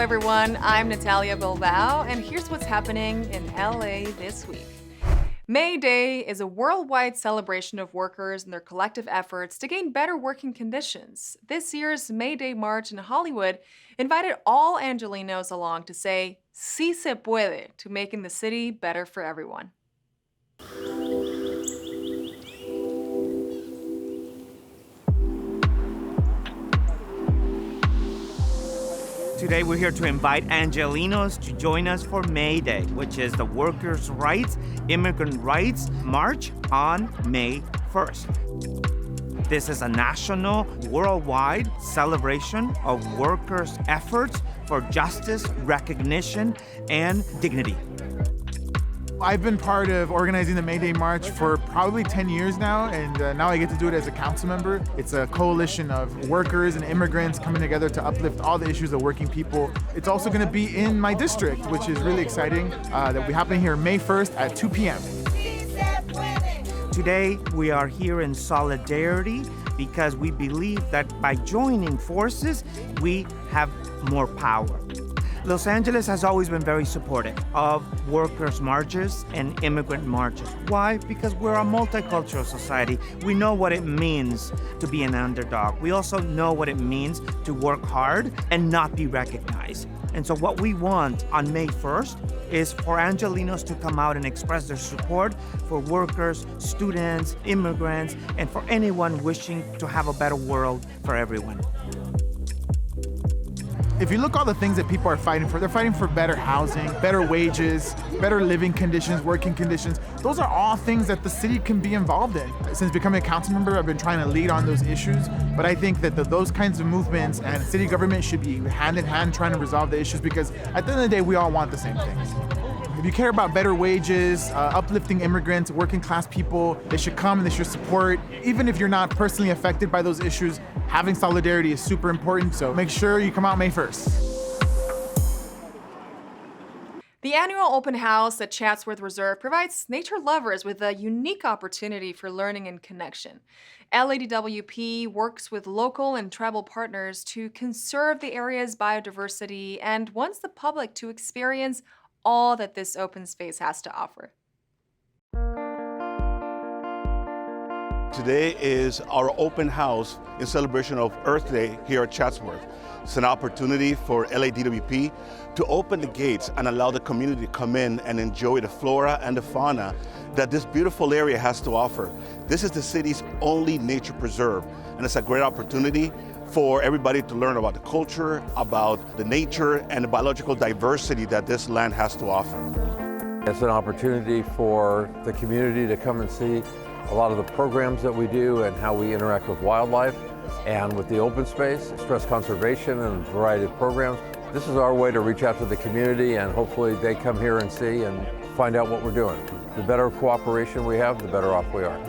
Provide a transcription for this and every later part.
everyone. I'm Natalia Bilbao, and here's what's happening in LA this week. May Day is a worldwide celebration of workers and their collective efforts to gain better working conditions. This year's May Day March in Hollywood invited all Angelenos along to say, "Sí se puede," to making the city better for everyone. Today we're here to invite Angelenos to join us for May Day, which is the Workers' Rights, Immigrant Rights March on May 1st. This is a national, worldwide celebration of workers' efforts for justice, recognition, and dignity. I've been part of organizing the May Day March for probably 10 years now, and now I get to do it as a council member. It's a coalition of workers and immigrants coming together to uplift all the issues of working people. It's also going to be in my district, which is really exciting. That will be happening here May 1st at 2 p.m. Today, we are here in solidarity because we believe that by joining forces, we have more power. Los Angeles has always been very supportive of workers' marches and immigrant marches. Why? Because we're a multicultural society. We know what it means to be an underdog. We also know what it means to work hard and not be recognized. And so what we want on May 1st is for Angelenos to come out and express their support for workers, students, immigrants, and for anyone wishing to have a better world for everyone. If you look at all the things that people are fighting for, they're fighting for better housing, better wages, better living conditions, working conditions. Those are all things that the city can be involved in. Since becoming a council member, I've been trying to lead on those issues, but I think that those kinds of movements and city government should be hand in hand trying to resolve the issues, because at the end of the day, we all want the same things. If you care about better wages, uplifting immigrants, working class people, they should come and they should support. Even if you're not personally affected by those issues, having solidarity is super important, so make sure you come out May 1st. The annual open house at Chatsworth Reserve provides nature lovers with a unique opportunity for learning and connection. LADWP works with local and tribal partners to conserve the area's biodiversity and wants the public to experience all that this open space has to offer. Today is our open house in celebration of Earth Day here at Chatsworth. It's an opportunity for LADWP to open the gates and allow the community to come in and enjoy the flora and the fauna that this beautiful area has to offer. This is the city's only nature preserve, and it's a great opportunity for everybody to learn about the culture, about the nature, and the biological diversity that this land has to offer. It's an opportunity for the community to come and see a lot of the programs that we do and how we interact with wildlife and with the open space, stress conservation, and a variety of programs. This is our way to reach out to the community, and hopefully they come here and see and find out what we're doing. The better cooperation we have, the better off we are.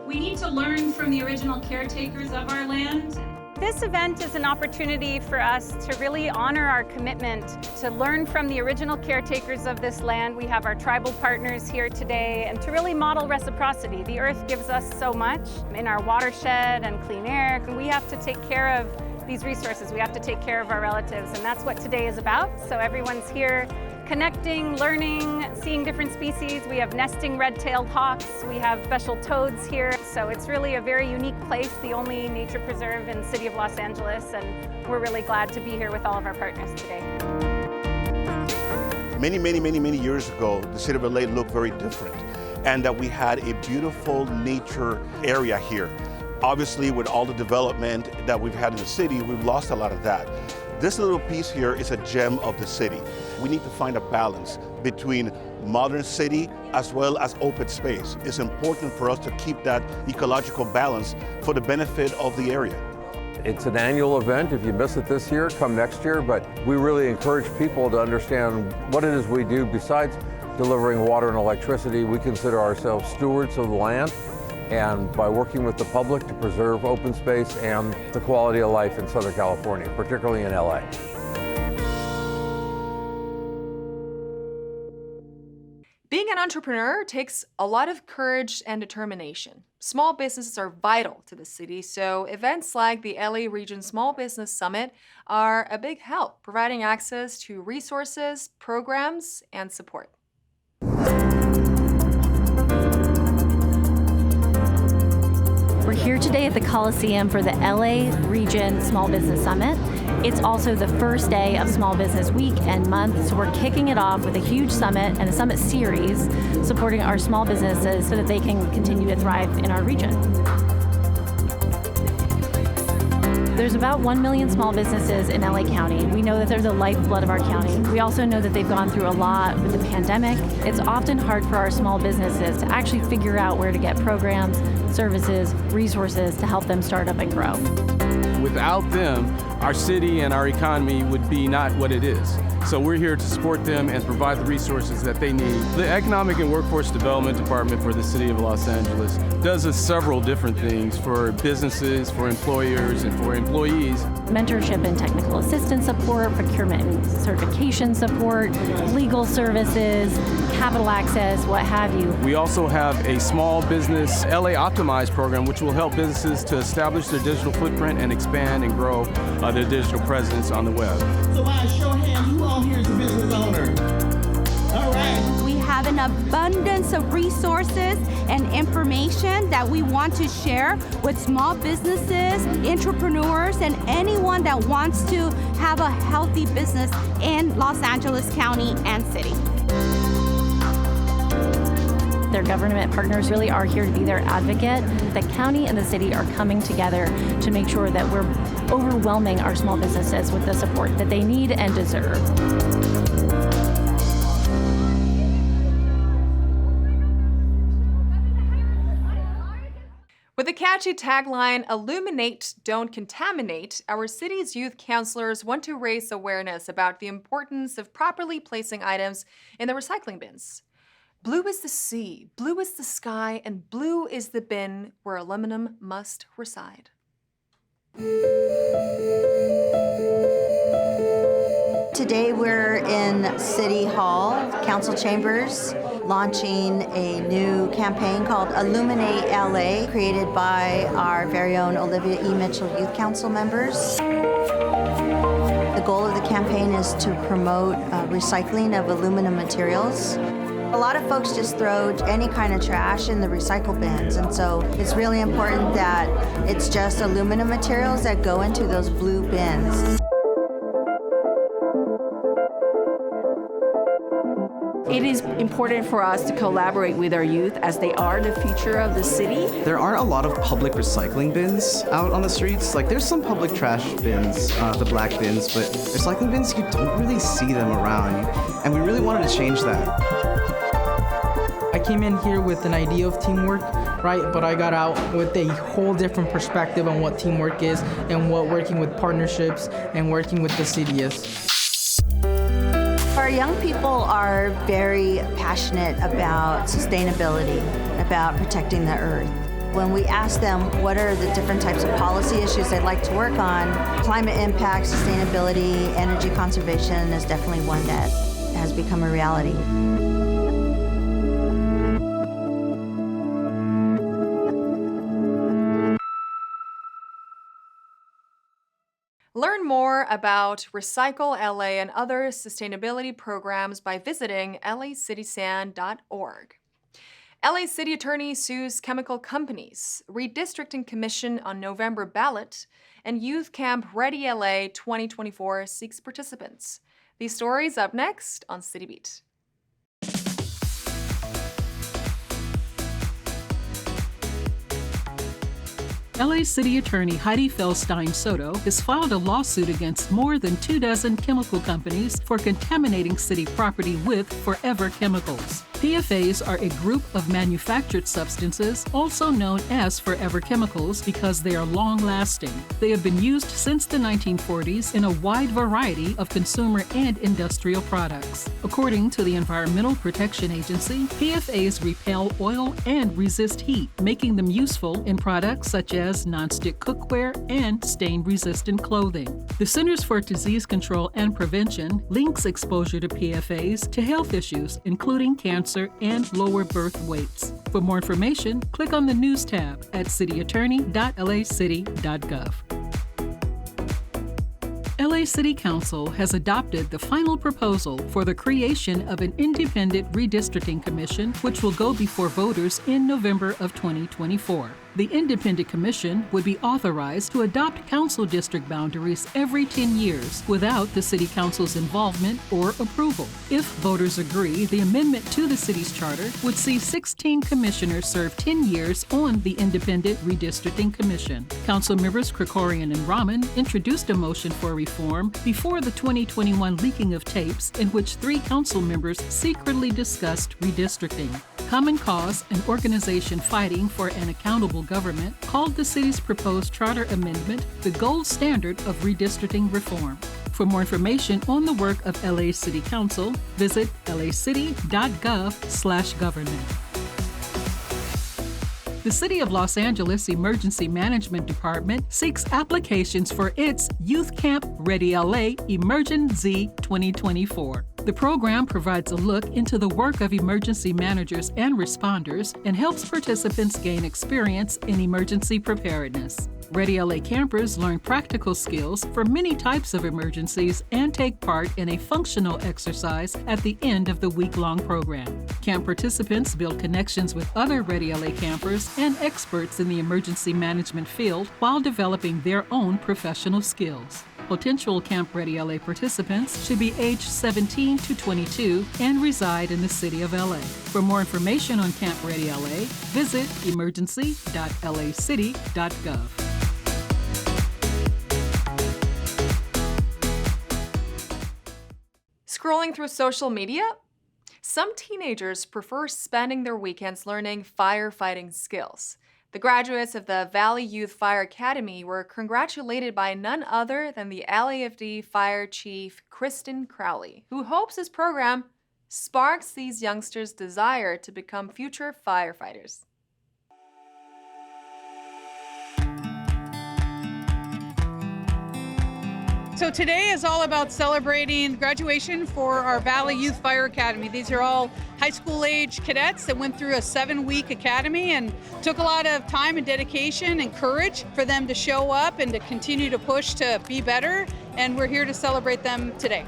We need to learn from the original caretakers of our land. This event is an opportunity for us to really honor our commitment to learn from the original caretakers of this land. We have our tribal partners here today, and to really model reciprocity. The earth gives us so much in our watershed and clean air. We have to take care of these resources. We have to take care of our relatives, and that's what today is about. So everyone's here connecting, learning, seeing different species. We have nesting red-tailed hawks. We have special toads here. So it's really a very unique place, the only nature preserve in the city of Los Angeles, and we're really glad to be here with all of our partners today. Many years ago, the city of LA looked very different, and that we had a beautiful nature area here. Obviously, with all the development that we've had in the city, we've lost a lot of that. This little piece here is a gem of the city. We need to find a balance between modern city as well as open space. It's important for us to keep that ecological balance for the benefit of the area. It's an annual event. If you miss it this year, come next year, but we really encourage people to understand what it is we do. Besides delivering water and electricity, we consider ourselves stewards of the land, and by working with the public to preserve open space and the quality of life in Southern California, particularly in LA. Being an entrepreneur takes a lot of courage and determination. Small businesses are vital to the city, so events like the LA Region Small Business Summit are a big help, providing access to resources, programs, and support. We're here today at the Coliseum for the LA Region Small Business Summit. It's also the first day of Small Business Week and month, so we're kicking it off with a huge summit and a summit series supporting our small businesses so that they can continue to thrive in our region. There's about 1 million small businesses in LA County. We know that they're the lifeblood of our county. We also know that they've gone through a lot with the pandemic. It's often hard for our small businesses to actually figure out where to get programs, services, resources to help them start up and grow. Without them, our city and our economy would be not what it is. So we're here to support them and provide the resources that they need. The Economic and Workforce Development Department for the City of Los Angeles does several different things for businesses, for employers, and for employees. Mentorship and technical assistance support, procurement and certification support, legal services, capital access, what have you. We also have a small business LA Optimized program, which will help businesses to establish their digital footprint and expand and grow their digital presence on the web. So by a show of hands, who all here is a business owner? All right. We have an abundance of resources and information that we want to share with small businesses, entrepreneurs, and anyone that wants to have a healthy business in Los Angeles County and City. Their government partners really are here to be their advocate. The county and the city are coming together to make sure that we're overwhelming our small businesses with the support that they need and deserve. With the catchy tagline, "Illuminate, don't contaminate," our city's youth counselors want to raise awareness about the importance of properly placing items in the recycling bins. Blue is the sea, blue is the sky, and blue is the bin where aluminum must reside. Today we're in City Hall, Council Chambers, launching a new campaign called Illuminate LA, created by our very own Olivia E. Mitchell Youth Council members. The goal of the campaign is to promote recycling of aluminum materials. A lot of folks just throw any kind of trash in the recycle bins, and so it's really important that it's just aluminum materials that go into those blue bins. It is important for us to collaborate with our youth as they are the future of the city. There aren't a lot of public recycling bins out on the streets. Like, there's some public trash bins, the black bins, but recycling bins, you don't really see them around. And we really wanted to change that. I came in here with an idea of teamwork, right? But I got out with a whole different perspective on what teamwork is and what working with partnerships and working with the city is. Our young people are very passionate about sustainability, about protecting the earth. When we ask them what are the different types of policy issues they'd like to work on, climate impact, sustainability, energy conservation is definitely one that has become a reality. Learn more about Recycle LA and other sustainability programs by visiting lacitysand.org. LA City Attorney sues chemical companies, Redistricting Commission on November ballot, and Youth Camp ReadyLA 2024 seeks participants. These stories up next on City Beat. LA City Attorney Heidi Feldstein Soto has filed a lawsuit against more than 24 chemical companies for contaminating city property with forever chemicals. PFAs are a group of manufactured substances, also known as forever chemicals, because they are long-lasting. They have been used since the 1940s in a wide variety of consumer and industrial products. According to the Environmental Protection Agency, PFAs repel oil and resist heat, making them useful in products such as nonstick cookware and stain-resistant clothing. The Centers for Disease Control and Prevention links exposure to PFAs to health issues, including cancer cancer, and lower birth weights. For more information, click on the News tab at cityattorney.lacity.gov. LA City Council has adopted the final proposal for the creation of an independent redistricting commission, which will go before voters in November of 2024. The independent commission would be authorized to adopt council district boundaries every 10 years without the City Council's involvement or approval. If voters agree, the amendment to the city's charter would see 16 commissioners serve 10 years on the independent redistricting commission. Council members Krikorian and Rahman introduced a motion for reform before the 2021 leaking of tapes in which 3 council members secretly discussed redistricting. Common Cause, an organization fighting for an accountable government, called the city's proposed charter amendment the gold standard of redistricting reform. For more information on the work of LA City Council, visit lacity.gov/government. The City of Los Angeles Emergency Management Department seeks applications for its Youth Camp ReadyLA Emergen-Z 2024. The program provides a look into the work of emergency managers and responders and helps participants gain experience in emergency preparedness. ReadyLA campers learn practical skills for many types of emergencies and take part in a functional exercise at the end of the week-long program. Camp participants build connections with other ReadyLA campers and experts in the emergency management field while developing their own professional skills. Potential Camp ReadyLA participants should be aged 17 to 22 and reside in the City of LA. For more information on Camp ReadyLA, visit emergency.lacity.gov. Scrolling through social media? Some teenagers prefer spending their weekends learning firefighting skills. The graduates of the Valley Youth Fire Academy were congratulated by none other than the LAFD Fire Chief Kristen Crowley, who hopes his program sparks these youngsters' desire to become future firefighters. So today is all about celebrating graduation for our Valley Youth Fire Academy. These are all high school age cadets that went through a 7-week academy and took a lot of time and dedication and courage for them to show up and to continue to push to be better. And we're here to celebrate them today.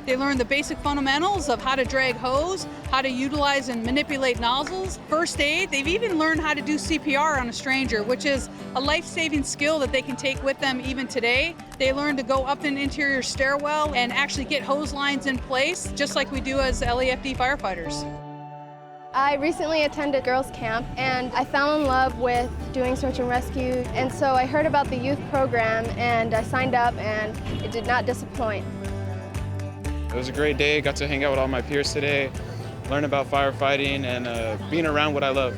They learned the basic fundamentals of how to drag hose, how to utilize and manipulate nozzles, first aid. They've even learned how to do CPR on a stranger, which is a life-saving skill that they can take with them even today. They learned to go up an interior stairwell and actually get hose lines in place, just like we do as LAFD firefighters. I recently attended girls camp and I fell in love with doing search and rescue, and so I heard about the youth program and I signed up and it did not disappoint. It was a great day. Got to hang out with all my peers today, learn about firefighting, and being around what I love.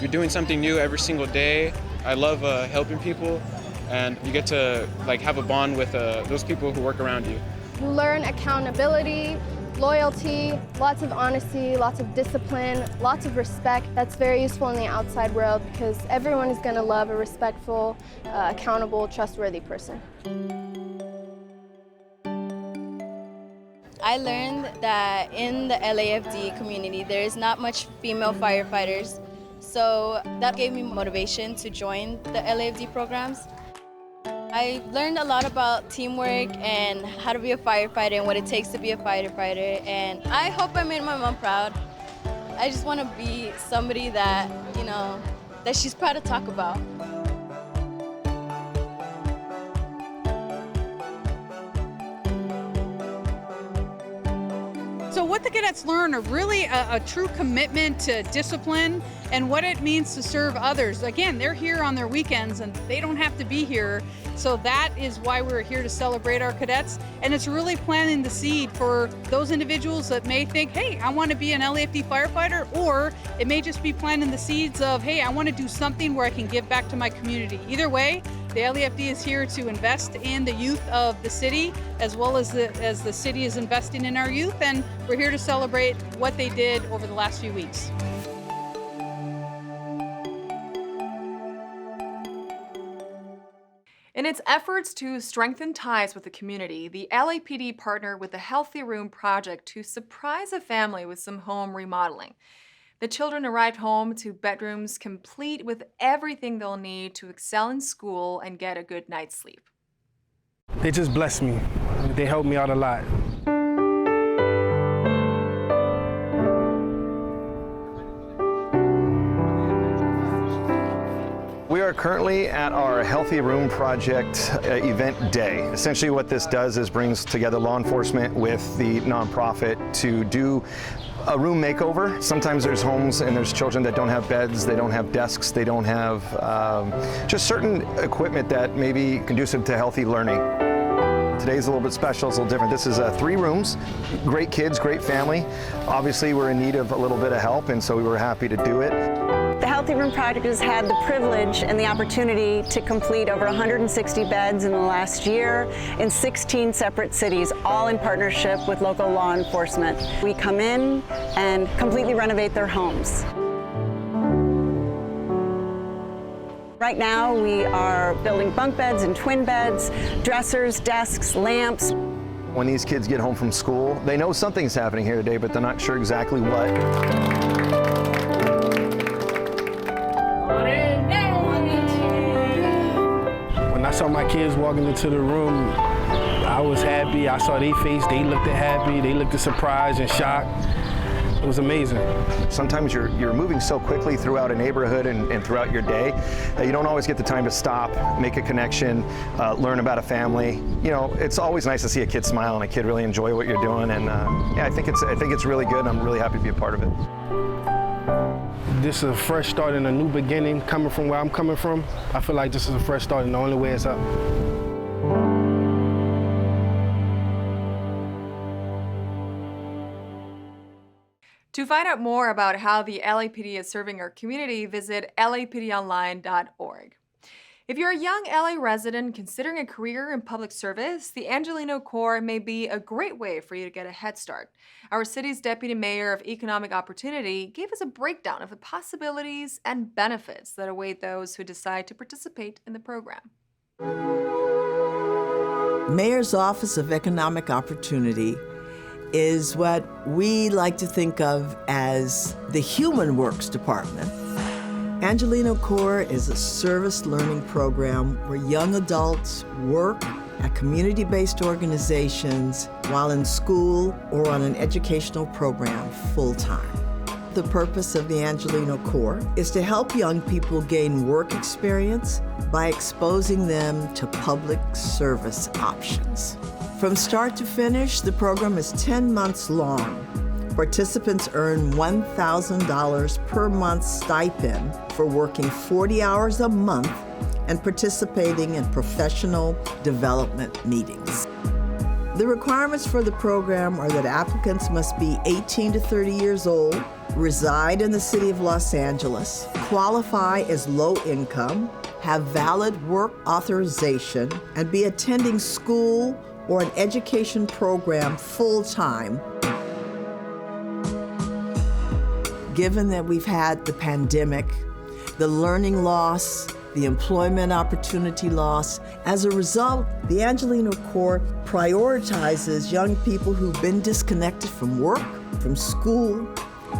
You're doing something new every single day. I love helping people, and you get to have a bond with those people who work around you. You learn accountability, loyalty, lots of honesty, lots of discipline, lots of respect. That's very useful in the outside world because everyone is going to love a respectful, accountable, trustworthy person. I learned that in the LAFD community, there is not much female firefighters, so that gave me motivation to join the LAFD programs. I learned a lot about teamwork and how to be a firefighter and what it takes to be a firefighter, and I hope I made my mom proud. I just want to be somebody that, that she's proud to talk about. So what the cadets learn are really a true commitment to discipline and what it means to serve others. Again, they're here on their weekends and they don't have to be here. So that is why we're here to celebrate our cadets. And it's really planting the seed for those individuals that may think, hey, I want to be an LAFD firefighter, or it may just be planting the seeds of, hey, I want to do something where I can give back to my community. Either way, the LAFD is here to invest in the youth of the city, as well as the city is investing in our youth, and we're here to celebrate what they did over the last few weeks. In In its efforts to strengthen ties with the community, the LAPD partnered with the Healthy Room Project to surprise a family with some home remodeling. The children arrived home to bedrooms complete with everything they'll need to excel in school and get a good night's sleep. They just blessed me. They helped me out a lot. We are currently at our Healthy Room Project event day. Essentially what this does is brings together law enforcement with the nonprofit to do a room makeover. Sometimes there's homes and there's children that don't have beds, they don't have desks, they don't have just certain equipment that may be conducive to healthy learning. Today's a little bit special, it's a little different. This is 3 rooms, great kids, great family. Obviously we're in need of a little bit of help, and so we were happy to do it. The Healthy Room Project has had the privilege and the opportunity to complete over 160 beds in the last year in 16 separate cities, all in partnership with local law enforcement. We come in and completely renovate their homes. Right now we are building bunk beds and twin beds, dressers, desks, lamps. When these kids get home from school, they know something's happening here today, but they're not sure exactly what. When I saw my kids walking into the room, I was happy. I saw their face, they looked happy, they looked surprised and shocked. It was amazing. Sometimes you're moving so quickly throughout a neighborhood and throughout your day that you don't always get the time to stop, make a connection, learn about a family. You know, it's always nice to see a kid smile and a kid really enjoy what you're doing. And yeah, I think it's really good. And I'm really happy to be a part of it. This is a fresh start and a new beginning. Coming from where I'm coming from, I feel like this is a fresh start and the only way is up. To find out more about how the LAPD is serving our community, visit lapdonline.org. If you're a young LA resident considering a career in public service, the Angeleno Corps may be a great way for you to get a head start. Our city's Deputy Mayor of Economic Opportunity gave us a breakdown of the possibilities and benefits that await those who decide to participate in the program. Mayor's Office of Economic Opportunity is what we like to think of as the Human Works Department. Angeleno Corps is a service learning program where young adults work at community-based organizations while in school or on an educational program full-time. The purpose of the Angeleno Corps is to help young people gain work experience by exposing them to public service options. From start to finish, the program is 10 months long. Participants earn $1,000 per month stipend for working 40 hours a month and participating in professional development meetings. The requirements for the program are that applicants must be 18 to 30 years old, reside in the city of Los Angeles, qualify as low income, have valid work authorization, and be attending school or an education program full-time. Given that we've had the pandemic, the learning loss, the employment opportunity loss, as a result, the Angeleno Corps prioritizes young people who've been disconnected from work, from school,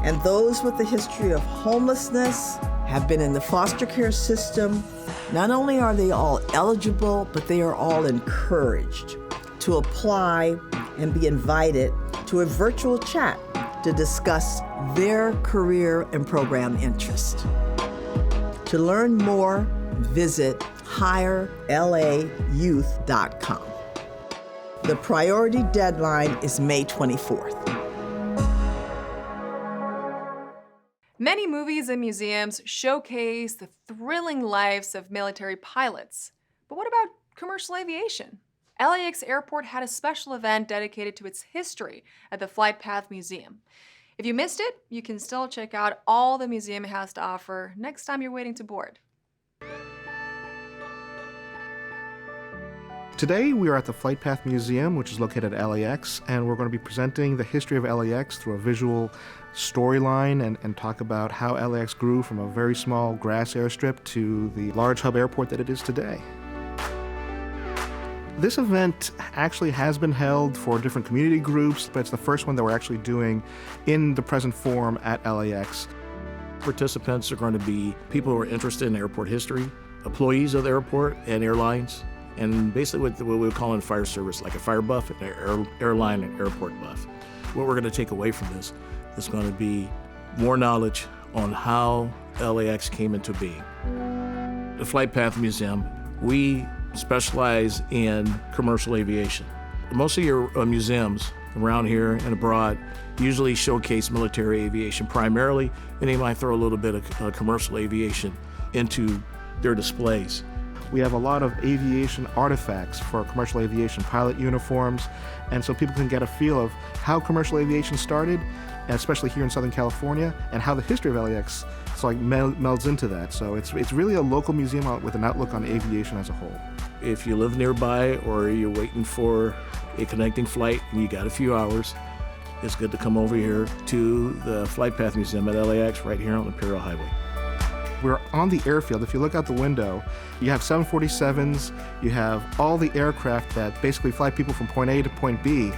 and those with a history of homelessness, have been in the foster care system. Not only are they all eligible, but they are all encouraged to apply and be invited to a virtual chat to discuss their career and program interest. To learn more, visit HireLAYouth.com. The priority deadline is May 24th. Many movies and museums showcase the thrilling lives of military pilots. But what about commercial aviation? LAX Airport had a special event dedicated to its history at the Flight Path Museum. If you missed it, you can still check out all the museum has to offer next time you're waiting to board. Today we are at the Flight Path Museum, which is located at LAX, and we're going to be presenting the history of LAX through a visual storyline and talk about how LAX grew from a very small grass airstrip to the large hub airport that it is today. This event actually has been held for different community groups, but it's the first one that we're actually doing in the present form at LAX. Participants are going to be people who are interested in airport history, employees of the airport and airlines, and basically what we would call in fire service, like a fire buff, an airline and airport buff. What we're going to take away from this is going to be more knowledge on how LAX came into being. The Flight Path Museum, we specialize in commercial aviation. Most of your museums around here and abroad usually showcase military aviation primarily, and they might throw a little bit of commercial aviation into their displays. We have a lot of aviation artifacts for commercial aviation, pilot uniforms, and so people can get a feel of how commercial aviation started, and especially here in Southern California, and how the history of LAX melds into that. So it's really a local museum with an outlook on aviation as a whole. If you live nearby or you're waiting for a connecting flight and you got a few hours, it's good to come over here to the Flight Path Museum at LAX right here on Imperial Highway. We're on the airfield. If you look out the window, you have 747s, you have all the aircraft that basically fly people from point A to point B.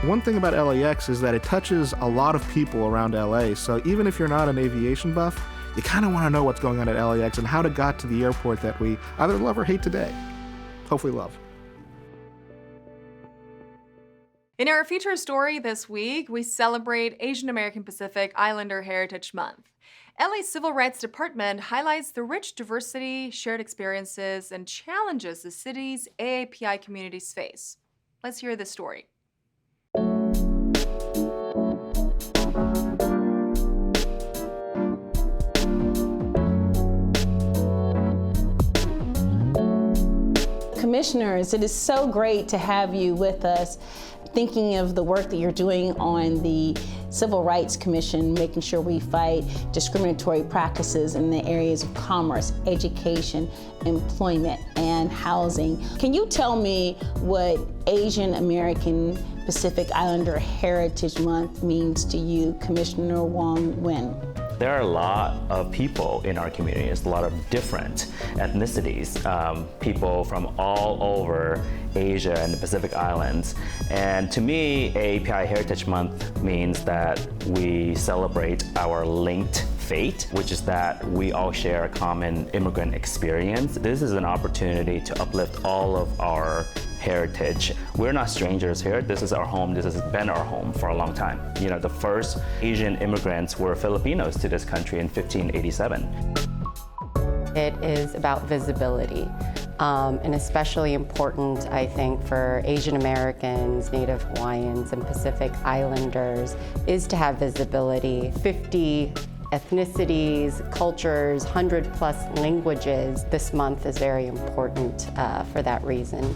One thing about LAX is that it touches a lot of people around LA, so even if you're not an aviation buff, you kind of want to know what's going on at LAX and how it got to the airport that we either love or hate today. Hopefully love. In our feature story this week, we celebrate Asian American Pacific Islander Heritage Month. LA's Civil Rights Department highlights the rich diversity, shared experiences, and challenges the city's AAPI communities face. Let's hear this story. Commissioners, it is so great to have you with us, thinking of the work that you're doing on the Civil Rights Commission, making sure we fight discriminatory practices in the areas of commerce, education, employment, and housing. Can you tell me what Asian American Pacific Islander Heritage Month means to you, Commissioner Wong Nguyen? There are a lot of people in our community. It's a lot of different ethnicities, people from all over Asia and the Pacific Islands. And to me, AAPI Heritage Month means that we celebrate our linked fate, which is that we all share a common immigrant experience. This is an opportunity to uplift all of our heritage. We're not strangers here. This is our home. This has been our home for a long time. You know, the first Asian immigrants were Filipinos to this country in 1587. It is about visibility, and especially important, I think, for Asian Americans, Native Hawaiians, and Pacific Islanders, is to have visibility. 50 ethnicities, cultures, 100+ languages. This month is very important for that reason.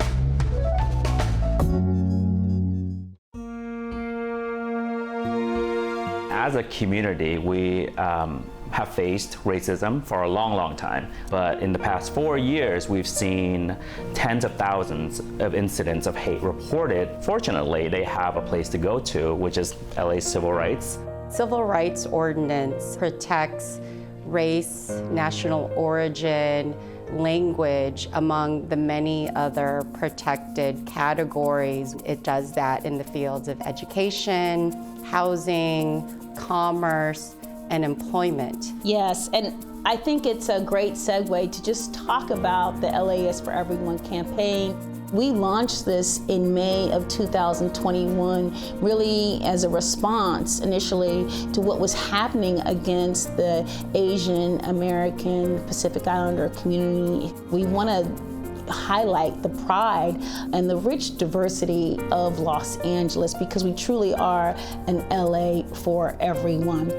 As a community, we have faced racism for a long, long time. But in the past 4 years, we've seen tens of thousands of incidents of hate reported. Fortunately, they have a place to go to, which is LA's Civil Rights. Civil Rights Ordinance protects race, national origin, language, among the many other protected categories. It does that in the fields of education, housing, commerce, and employment. Yes, and I think it's a great segue to just talk about the LA is for Everyone campaign. We launched this in May of 2021, really as a response initially to what was happening against the Asian American Pacific Islander community. We want to highlight the pride and the rich diversity of Los Angeles because we truly are an LA for everyone.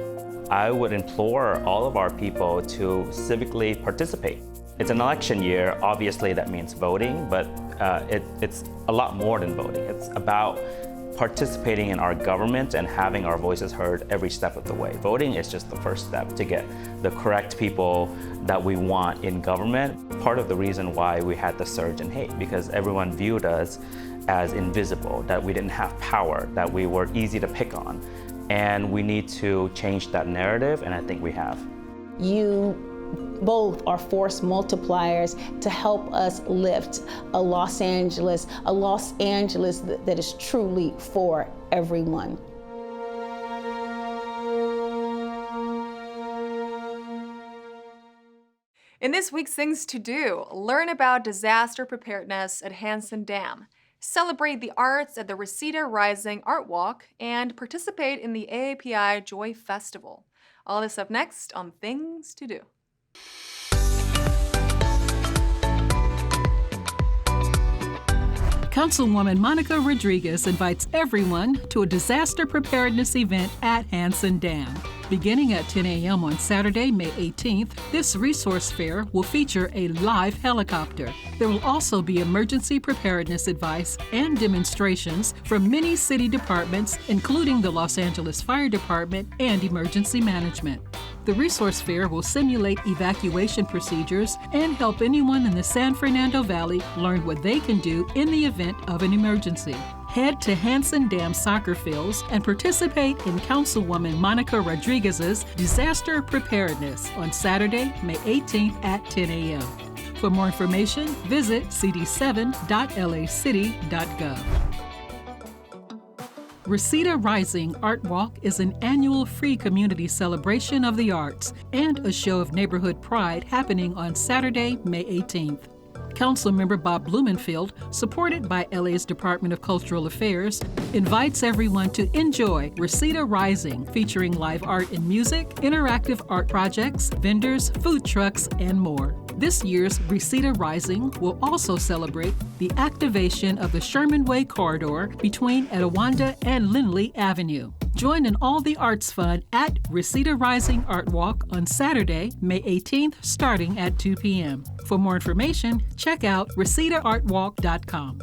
I would implore all of our people to civically participate. It's an election year, obviously that means voting, but it's a lot more than voting. It's about participating in our government and having our voices heard every step of the way. Voting is just the first step to get the correct people that we want in government. Part of the reason why we had the surge in hate, because everyone viewed us as invisible, that we didn't have power, that we were easy to pick on. And we need to change that narrative, and I think we have. You both are force multipliers to help us lift a Los Angeles that is truly for everyone. In this week's Things to Do, learn about disaster preparedness at Hansen Dam, celebrate the arts at the Reseda Rising Art Walk, and participate in the AAPI Joy Festival. All this up next on Things to Do. Councilwoman Monica Rodriguez invites everyone to a disaster preparedness event at Hansen Dam. Beginning at 10 a.m. on Saturday, May 18th, this resource fair will feature a live helicopter. There will also be emergency preparedness advice and demonstrations from many city departments, including the Los Angeles Fire Department and Emergency Management. The resource fair will simulate evacuation procedures and help anyone in the San Fernando Valley learn what they can do in the event of an emergency. Head to Hansen Dam soccer fields and participate in Councilwoman Monica Rodriguez's Disaster Preparedness on Saturday, May 18th at 10 a.m. For more information, visit cd7.lacity.gov. Reseda Rising Art Walk is an annual free community celebration of the arts and a show of neighborhood pride happening on Saturday, May 18th. Councilmember Bob Blumenfield, supported by LA's Department of Cultural Affairs, invites everyone to enjoy Reseda Rising, featuring live art and music, interactive art projects, vendors, food trucks, and more. This year's Reseda Rising will also celebrate the activation of the Sherman Way corridor between Etowanda and Lindley Avenue. Join in all the arts fun at Reseda Rising Art Walk on Saturday, May 18th, starting at 2 p.m. For more information, check out resedaartwalk.com.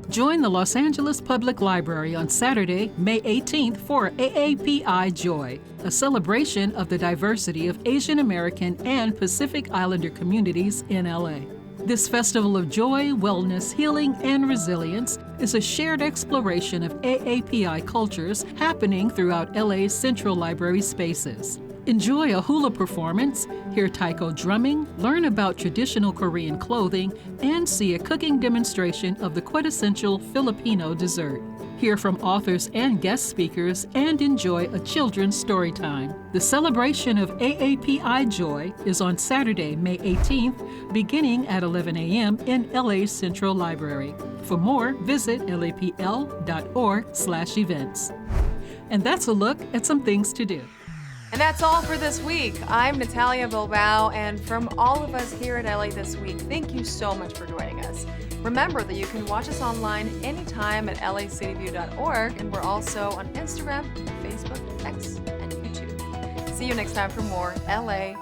Join the Los Angeles Public Library on Saturday, May 18th for AAPI Joy, a celebration of the diversity of Asian American and Pacific Islander communities in LA. This festival of joy, wellness, healing, and resilience is a shared exploration of AAPI cultures happening throughout LA's Central Library spaces. Enjoy a hula performance, hear taiko drumming, learn about traditional Korean clothing, and see a cooking demonstration of the quintessential Filipino dessert. Hear from authors and guest speakers and enjoy a children's story time. The celebration of AAPI Joy is on Saturday, May 18th, beginning at 11 a.m. in LA's Central Library. For more, visit lapl.org/events. And that's a look at some things to do. And that's all for this week. I'm Natalia Bilbao, and from all of us here at LA This Week, thank you so much for joining us. Remember that you can watch us online anytime at lacityview.org, and we're also on Instagram, Facebook, X, and YouTube. See you next time for more LA